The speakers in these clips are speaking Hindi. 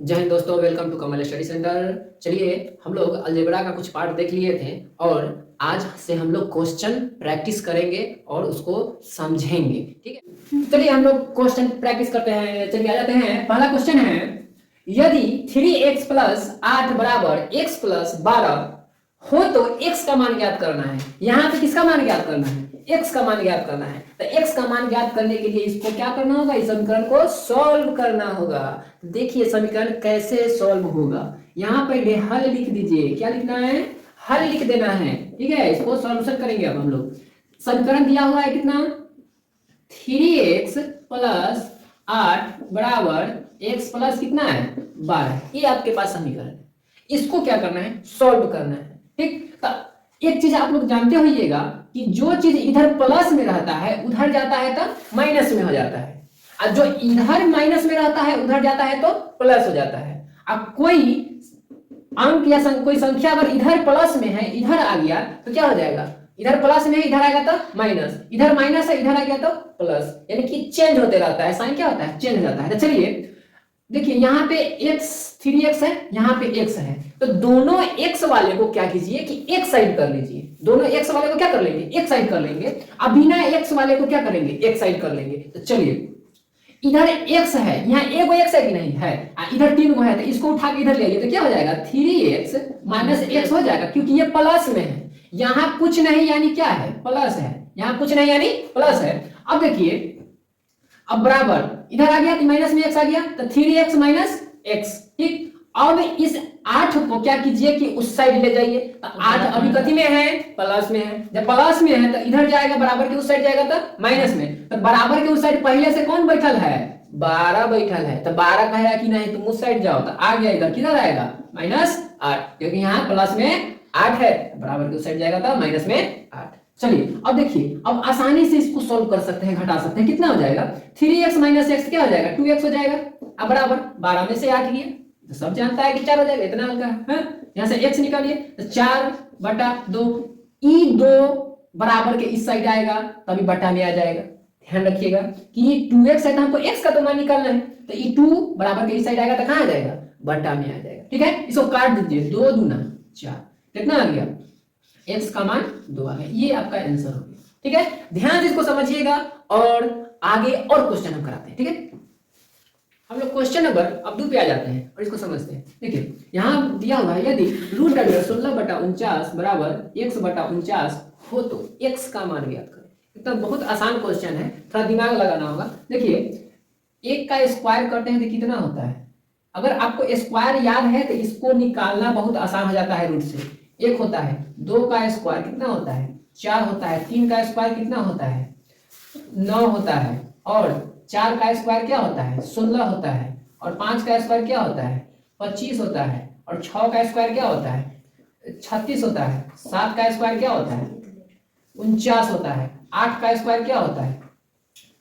जय हिंद दोस्तों, welcome to Kamal study centre. चलिए हम लोग अलजेब्रा का कुछ पार्ट देख लिए थे और आज से हम लोग क्वेश्चन प्रैक्टिस करेंगे और उसको समझेंगे। ठीक है, चलिए हम लोग क्वेश्चन प्रैक्टिस करते हैं। चलिए आ जाते हैं। पहला क्वेश्चन है, यदि 3x प्लस 8 बराबर x प्लस 12 हो तो x का मान ज्ञात करना है। यहाँ पे किसका मान ज्ञात करना है? x का मान ज्ञात करना है। तो x का मान ज्ञात करने के लिए इसको क्या करना होगा? इस समीकरण को सॉल्व करना होगा। देखिए समीकरण कैसे सॉल्व होगा। यहाँ पहले हल लिख दीजिए। क्या लिखना है? हल लिख देना है। ठीक है, इसको सॉल्यूशन करेंगे अब हम लोग। समीकरण दिया हुआ है कितना? 3x प्लस 8 बराबर x प्लस कितना है? 12। ये आपके पास समीकरण है। इसको क्या करना है? सॉल्व करना है। ठीक, तो एक चीज आप लोग जानते होइएगा कि जो चीज इधर प्लस में रहता है उधर जाता है तो माइनस में हो जाता है, और जो इधर माइनस में रहता है उधर जाता है तो प्लस हो जाता है। अब कोई अंक या कोई संख्या अगर इधर प्लस में है इधर आ गया तो क्या हो जाएगा? इधर प्लस में है इधर आएगा तो माइनस, इधर माइनस है इधर आ गया तो प्लस, यानी कि चेंज होते रहता है। साइन क्या होता है? चेंज हो जाता है। तो चलिए देखिए, यहाँ पे x 3x है, यहाँ पे x है, तो दोनों x वाले को क्या कीजिए कि एक साइड कर लीजिए। दोनों x वाले को क्या कर लेंगे? एक साइड कर लेंगे। अब बिना x वाले को क्या करेंगे? एक साइड कर लेंगे। तो चलिए इधर x है, यहाँ एक x है कि नहीं है, इधर 3 को है, तो इसको उठा के इधर ले आइए तो क्या हो जाएगा? 3x माइनस x हो जाएगा, क्योंकि ये प्लस में है। यहाँ कुछ नहीं यानी क्या है? प्लस है। यहाँ कुछ नहीं यानी प्लस है। अब देखिए, अब बराबर इधर आ गया तो माइनस में x आ गया, तो 3x माइनस x। ठीक, अब इस 8 को क्या कीजिए कि उस साइड ले जाइए। तो 8 अभी कथी में है? प्लस में है। जब प्लस में है तो इधर जाएगा, बराबर के उस साइड जाएगा तो माइनस में। तो बराबर के उस साइड पहले से कौन बैठल है? 12 बैठल है। तो 12 कहेगा कि नहीं तुम उस साइड जाओ, तो आ गया इधर, किधर आएगा? -8, क्योंकि यहाँ प्लस में 8 है, बराबर के उस साइड जाएगा तो माइनस में 8। चलिए अब देखिए, अब आसानी से इसको सॉल्व कर सकते हैं, घटा सकते हैं। कितना हो जाएगा? 3x माइनस x क्या हो जाएगा? 2x हो जाएगा। अब बराबर 12 में से 8 गया तो सब जानता है कि 4 हो जाएगा। इतना हल्का है। यहाँ से x निकालिए तो 4/2, ई 2 बराबर के इस साइड आएगा तभी बटा में आ जाएगा। ध्यान रखिएगा कि ये 2x है तो हमको x का तो मान निकालना है, तो ई 2 बराबर के इस साइड आएगा तो कहाँ आ जाएगा? बटा में आ जाएगा। ठीक है, इसको काट दीजिए। 2 दूना 4, कितना आ गया? x का मान 2 आ गया। ये आपका आंसर हो गया। ठीक है, ध्यान से इसको समझिएगा और आगे और क्वेश्चन हम कराते हैं। ठीक है, हम लोग क्वेश्चन नंबर अब 2 पे आ जाते हैं और इसको समझते हैं। देखिए यहाँ दिया हुआ है, यदि रूट अंडर 16/49 बराबर x/49 हो तो x का मान ज्ञात करें। एकदम बहुत आसान क्वेश्चन है, थोड़ा दिमाग लगाना होगा। देखिए 1 का स्क्वायर करते हैं तो कितना होता है? अगर आपको स्क्वायर याद है तो इसको निकालना बहुत आसान हो जाता है। रूट से 1 होता है, 2 का स्क्वायर कितना होता है? 4 होता है, 3 का स्क्वायर कितना होता है? 9 होता है, और 4 का स्क्वायर क्या होता है? 16 होता है, और 5 का स्क्वायर क्या होता है? 25 होता है, और 6 का स्क्वायर क्या होता है? 36 होता है, 7 का स्क्वायर क्या होता है? 49 होता है, 8 का स्क्वायर क्या होता है?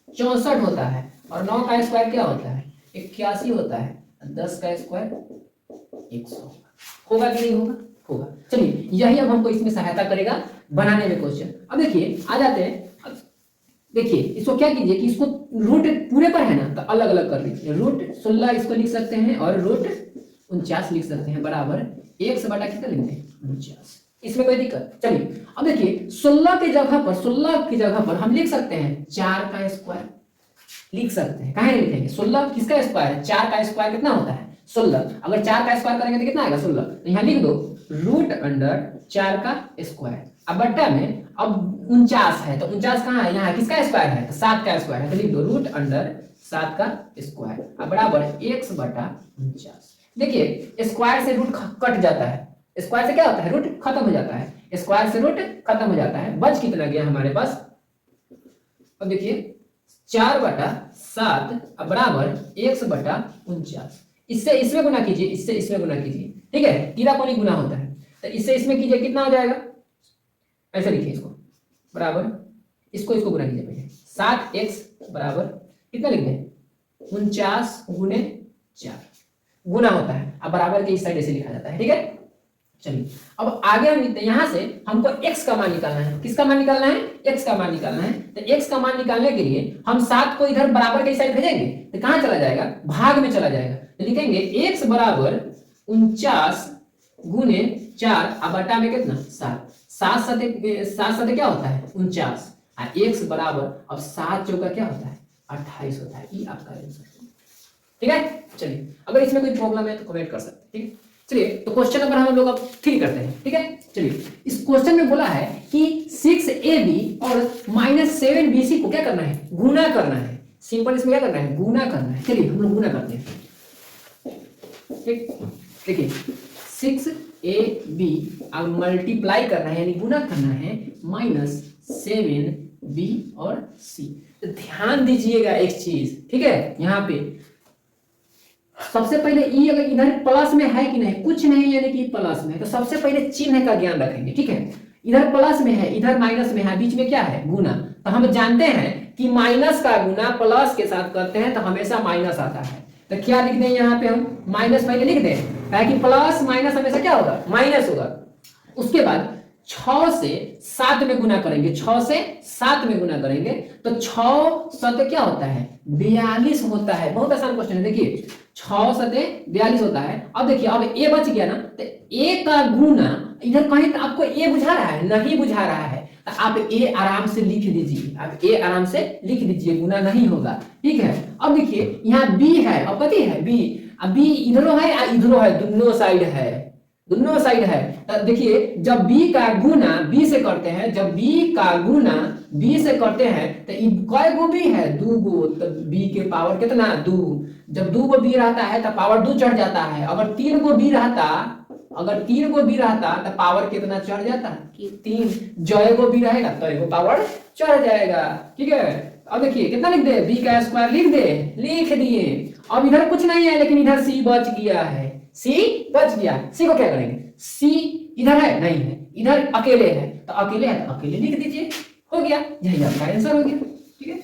64 होता है, और 9 का स्क्वायर क्या होता है? 81 होता है, 10 का स्क्वायर 100 होगा कि नहीं होगा? होगा। चलिए यही अब हमको इसमें सहायता करेगा बनाने में क्वेश्चन। अब देखिए आ जाते हैं। देखिए इसको क्या कीजिए कि इसको रूट पूरे पर है ना, तो अलग अलग कर लीजिए। रूट 16 इसको लिख सकते हैं और रूट 49 लिख सकते हैं, बराबर 1 से बटा कितना लिखते हैं? 49। इसमें कोई दिक्कत? चलिए अब देखिए 16 की जगह पर हम लिख सकते हैं 4 का स्क्वायर लिख सकते हैं। कहाँ लिखेंगे? 16 किसका स्क्वायर है? 4 का स्क्वायर कितना होता है? 16। अगर 4 का स्क्वायर करेंगे तो कितना आएगा? 16। तो यहाँ लिख दो रूट अंडर 4 का स्क्वायर। अब बट्टा में अब 49 है तो 49 कहाँ है? यहाँ किसका स्क्वायर है? तो 7 का स्क्वायर है, तो लिख दो रूट अंडर 7 का स्क्वायर। अब बराबर 1/49। देखिए स्क्वायर से रूट कट जाता है। स्क्वायर से क्या होता है? रूट खत्म हो जाता है। स्क्वायर से रूट खत्म हो जाता है। बच कितना गया हमारे पास? अब देखिए 4/7 बराबर 1/49। इससे इसमें गुना कीजिए, इससे इसमें गुना कीजिए। ठीक है, तीरा कोनी गुना होता है, तो इससे इसमें कीजिए, कितना हो जाएगा? ऐसे लिखिए इसको, बराबर इसको गुना कीजिए पहले। 7x बराबर कितना लिख दें? 49 गुने 4 गुना होता है। अब बराबर के इस साइड ऐसे लिखा जाता है। ठीक है, चलिए अब आगे हम यहां से हमको x का मान निकालना है। किसका मान निकालना है? x का मान निकालना है। तो x का मान निकालने के लिए हम 7 को इधर बराबर के साइड भेजेंगे तो कहां चला जाएगा? भाग में चला जाएगा। तो लिखेंगे x बराबर 49 गुने 4 अब बटा में कितना 7, 7 क्या होता है 49 और x बराबर अब 7 चौका क्या होता है 28 होता है। ये आपका आंसर, ठीक है। चलिए अगर इसमें कोई प्रॉब्लम है तो कमेंट कर सकते हैं, ठीक है। चलिए तो क्वेश्चन नंबर हम लोग अब 3 करते हैं, ठीक है। चलिए इस क्वेश्चन में बोला है कि 6ab और -7bc को क्या करना है गुना करना है। सिंपल इसमें क्या करना है गुना करना है। चलिए हम लोग गुना करते हैं, ठीक। देखिए 6ab अब मल्टीप्लाई करना है यानी गुना करना है -7b और c। तो ध्यान दीजिएगा एक चीज, ठीक है। यहाँ पे सबसे पहले ई अगर इधर प्लस में है कि नहीं कुछ नहीं यानी कि प्लस में है तो सबसे पहले चिन्ह का ज्ञान रखेंगे, ठीक है। इधर प्लस में है इधर माइनस में है बीच में क्या है गुना। तो हम जानते हैं कि माइनस का गुना प्लस के साथ करते हैं तो हमेशा माइनस आता है। तो क्या लिख दें यहाँ पे हम माइनस पहले लिख दें ताकि प्लस माइनस हमेशा क्या होगा माइनस होगा। उसके बाद 6 से 7 में गुना करेंगे, 6 से 7 में गुना करेंगे तो 6 7 क्या होता है 42 होता है। बहुत आसान क्वेश्चन है, देखिए 6 7 42 होता है। अब देखिए अब ए बच गया ना तो ए का गुना इधर कहीं तो आपको ए बुझा रहा है नहीं बुझा रहा है तो आप ए आराम से लिख दीजिए, आप ए आराम से लिख दीजिए गुना नहीं होगा, ठीक है। अब देखिए यहाँ बी है अब पति है बी, अब बी इधरों है या इधरों है दोनों साइड है, दोनों साइड है। तो देखिए जब b का गुना b से करते हैं, जब b का गुना b से करते हैं तो कई गो b है 2 गो, तो b के पावर कितना 2। जब 2 गो b रहता है तो पावर 2 चढ़ जाता है। अगर 3 गो b रहता, अगर 3 गो b रहता तो पावर कितना चढ़ जाता 3। जय गो b रहेगा तो एगो पावर चढ़ जाएगा, ठीक है। अब देखिए कितना लिख दे b का स्क्वायर लिख दे, लिख दिए। अब इधर कुछ नहीं है लेकिन इधर c बच गया है, c बच गया। c को क्या करेंगे c इधर है नहीं है इधर अकेले है तो अकेले है तो अकेले लिख दीजिए, हो गया यही आपका आंसर हो गया, ठीक है।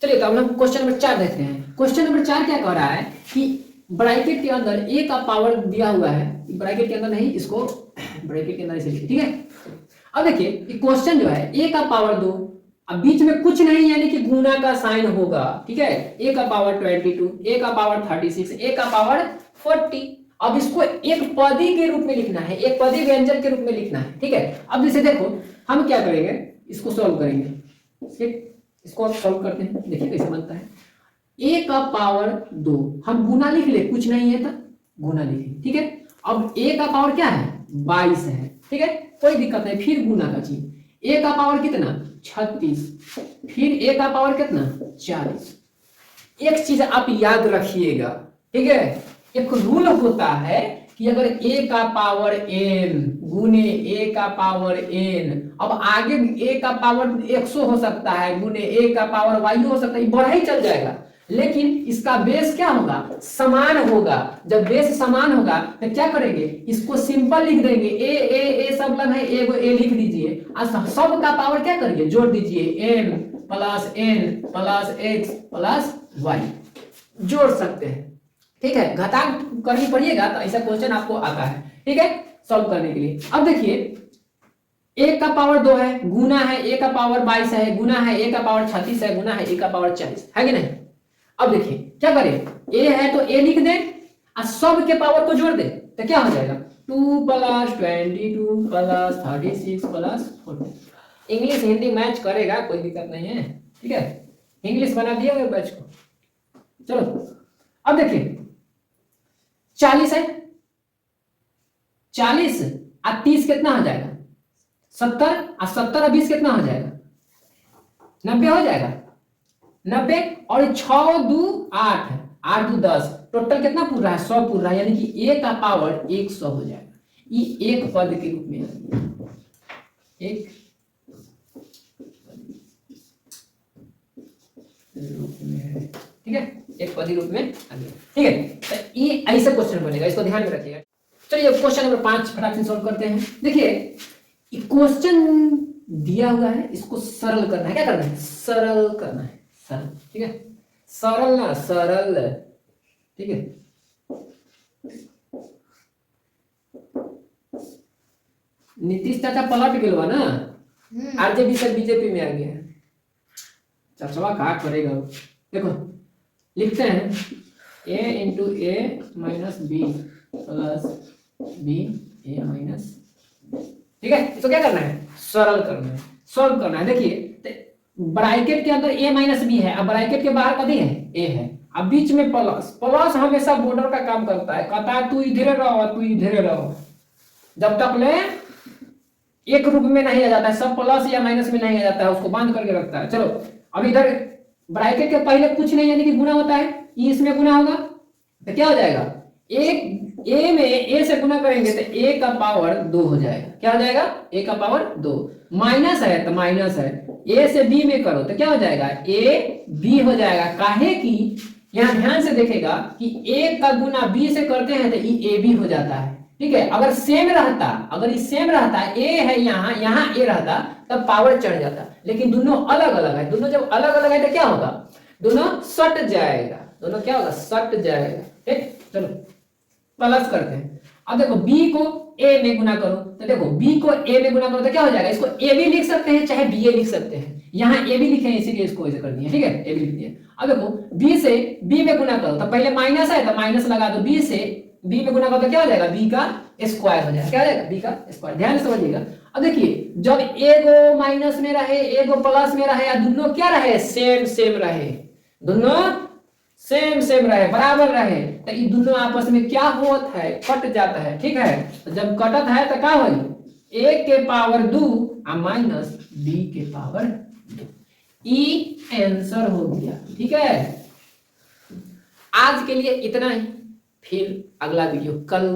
चलिए तो अब हम क्वेश्चन नंबर 4 देखते हैं। क्वेश्चन नंबर 4 क्या कह रहा है कि ब्रैकेट के अंदर a का पावर दिया हुआ है, ब्रैकेट के अंदर नहीं इसको ब्रैकेट के अंदर ऐसे लिखिए, ठीक है। अब देखिए क्वेश्चन जो है a का पावर 2 अब बीच में कुछ नहीं यानी कि गुना का साइन होगा, ठीक है। a का पावर 22 a का पावर 36 a का पावर 40। अब इसको एक पदी के रूप में लिखना है, एक पदी व्यंजन के रूप में लिखना है, ठीक है। अब जैसे देखो हम क्या करेंगे इसको सॉल्व करेंगे, ठीक। इसको आप सॉल्व करते हैं देखिए कैसे बनता है। a का पावर 2 हम गुना लिख ले कुछ नहीं है तो गुना लिखे, ठीक है। अब a का पावर क्या है 22 है, ठीक है कोई दिक्कत नहीं। फिर गुना का चीज a का पावर कितना 36 फिर a का पावर कितना 40। एक चीज आप याद रखिएगा, ठीक है। एक रूल होता है कि अगर a का पावर n गुने a का पावर n, अब आगे a का पावर 100 हो सकता है गुने a का पावर y हो सकता है, बढ़ा ही चल जाएगा लेकिन इसका बेस क्या होगा समान होगा। जब बेस समान होगा तो क्या करेंगे इसको सिंपल लिख देंगे ए सब लग है ए लिख दीजिए और सब का पावर क्या करिए जोड़ दीजिए n plus x plus y जोड़ सकते हैं, ठीक है। घातांक करनी पड़िएगा तो ऐसा क्वेश्चन आपको आता है, ठीक है सॉल्व करने के लिए। अब देखिए a का पावर 2 है गुना है a का पावर 22 है गुना है a का पावर 36 है गुना है a का पावर 40 है कि नहीं। अब देखिए क्या करें a है तो a लिख दें और सब के पावर को जोड़ दें तो क्या हो जाएगा 2 plus 22 plus 36 plus 40। English Hindi match करेगा कोई दिक्कत नहीं है, ठीक है। इंग्लिश बना दिया हुआ बैच को। चलो अब देखिए 40 है 40 और 30 कितना हो जाएगा 70 और 70 और 20 कितना हो जाएगा 90 हो जाएगा 90 और 6 2 8 8 2 10 टोटल कितना पूर रहा है 100 पूर रहा है यानी कि a का पावर 100 हो जाएगा। ये एक पद के रूप में एक रूप में है, ठीक है एक पद के रूप में आ गया, ठीक है। तो ये ऐसा क्वेश्चन बनेगा इसको ध्यान में रखिएगा। चलिए क्वेश्चन नंबर 5 फटाफट से सॉल्व करते हैं। देखिए क्वेश्चन दिया हुआ है इसको सरल करना है, क्या करना है सरल करना है सरल, ठीक है सरल ना सरल, ठीक है। नीतीश चाचा पलट गए ना आरजेडी से बीजेपी में आ गया, चाचा कहा करेगा। देखो लिखते हैं ए इंटू ए माइनस बी प्लस बी ए माइनस, ठीक है। इसको क्या करना है, सरल करना है, सॉल्व करना है। देखिए ब्रैकेट के अंदर a माइनस बी है, अब ब्रैकेट के बाहर कभी है a है, अब बीच में प्लस, प्लस हमेशा बॉर्डर का काम करता है, कहता है तू इधर रहो तू इधर रहो, जब तक ले एक रूप में नहीं आ जाता है, सब प्लस या माइनस में नहीं आ जाता है, उसको बंद करके रखता है। चलो अब इधर ब्रैकेट के पहले कुछ नहीं यानी कि गुना होता है, ई इसमें गुना होगा तो क्या हो जाएगा, एक ए में ए से गुना करेंगे तो ए का पावर 2 हो जाएगा, क्या हो जाएगा, ए का पावर 2, माइनस है तो माइनस है, ए से बी में करो तो क्या हो जाएगा, ए बी हो जाएगा। काहे कि यहां ध्यान से देखेगा कि ए का गुना बी से करते हैं तो ए बी हो जाता है, ठीक है। अगर सेम रहता, अगर ये सेम रहता, ए है यहाँ यहाँ ए रहता तब पावर चढ़ जाता, लेकिन दोनों अलग अलग है, दोनों जब अलग अलग है तो क्या होगा, दोनों सट जाएगा, दोनों क्या होगा, सट जाएगा, ठीक। चलो प्लस करते हैं, अब देखो b को a में गुना करो तो देखो b को a में गुना करो तो क्या हो जाएगा, इसको a भी लिख सकते हैं चाहे ba लिख सकते हैं, यहाँ a भी लिखे हैं इसीलिए इसको ऐसे कर दिया, ठीक है, a भी लिख दिया। अब देखो b से b में गुना करो तो पहले माइनस है तो माइनस लगा दो, b से b में गुना करो तो क्या हो जाएगा, b का स्क्वायर हो जाएगा, क्या हो जाएगा, b का स्क्वायर, ध्यान से समझिएगा। अब देखिए जब एगो माइनस में रहे एगो प्लस में रहे या दोनों क्या रहे, सेम सेम रहे, दोनों सेम सेम रहे, बराबर रहे, तो ये दोनों आपस में क्या होता है, कट जाता है, ठीक है। तो जब कटत है तो क्या हो, a के पावर 2 और माइनस b के पावर 2, ई आंसर हो गया, ठीक है। आज के लिए इतना ही, फिर अगला वीडियो कल।